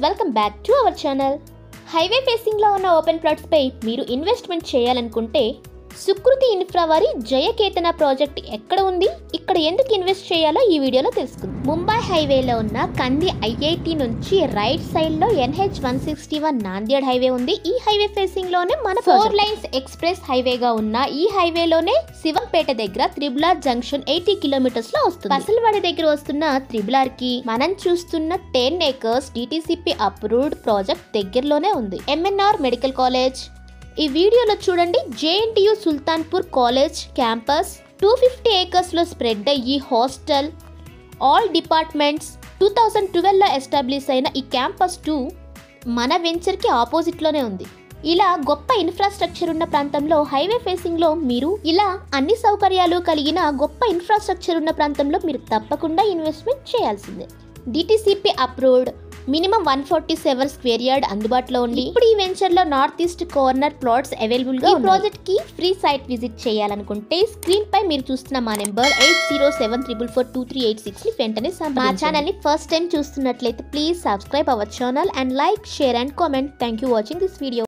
Welcome back to our channel. Highway ఫేసింగ్లో ఉన్న open ప్లాట్స్పై మీరు ఇన్వెస్ట్మెంట్ చేయాలనుకుంటే సుకృతి ఇన్ఫ్రా వారి జయకేతన ప్రాజెక్ట్ ఎక్కడ ఉంది, ఇక్కడ ఎందుకు ఇన్వెస్ట్ చేయాలో ఈ వీడియోలో తెలుసుకుందాం. ముంబై హైవేలో ఉన్న కంది ఐఐటి నుంచి రైట్ సైడ్ లో NH161 నాందేడ్ హైవే ఉంది. ఈ హైవే ఫేసింగ్ లోనే మన 4 లైన్స్ ఎక్స్ప్రెస్ హైవేగా ఉన్న ఈ హైవేలోనే శివంపేట దగ్గర త్రిబులార్ జంక్షన్ 80 కిలోమీటర్స్ లో వస్తుంది. పసలవాడి దగ్గర వస్తున్న త్రిబులార్ కి మనం చూస్తున్న 10 acres DTCP అప్రూవ్డ్ ప్రాజెక్ట్ దగ్గరలోనే ఉంది. MNR మెడికల్ కాలేజ్ ఈ వీడియోలో చూడండి. JNTU Sultanpur college campus 250 acres లో స్ప్రెడ్ అయ్యి హాస్టల్ ఆల్ డిపార్ట్మెంట్స్ 2012 లో ఎస్టాబ్లిష్ అయిన ఈ క్యాంపస్ 2 మన వెంచర్ కి ఆపోజిట్ లోనే ఉంది. ఇలా గొప్ప ఇన్ఫ్రాస్ట్రక్చర్ ఉన్న ప్రాంతంలో హైవే ఫేసింగ్ లో మీరు ఇలా అన్ని సౌకర్యాలు కలిగిన గొప్ప ఇన్ఫ్రాస్ట్రక్చర్ ఉన్న ప్రాంతంలో మీరు తప్పకుండా ఇన్వెస్ట్మెంట్ చేయాల్సిందే. DTCP approved minimum 147 square yard అందుబాటులో ఉంది. ఇప్పుడు ఈ వెంచర్ లో north east corner plots available గా ఉన్నాయి. ఈ ప్రాజెక్ట్ కి ఫ్రీ సైట్ విజిట్ చేయాలనుకుంటే స్క్రీన్ పై మీరు చూస్తున్న మా నెంబర్ 8074442386 ని వెంటనే మా ఛానల్ ని ఫస్ట్ టైం చూస్తున్నట్లయితే please subscribe our channel and like, share and comment. Thank you watching this video.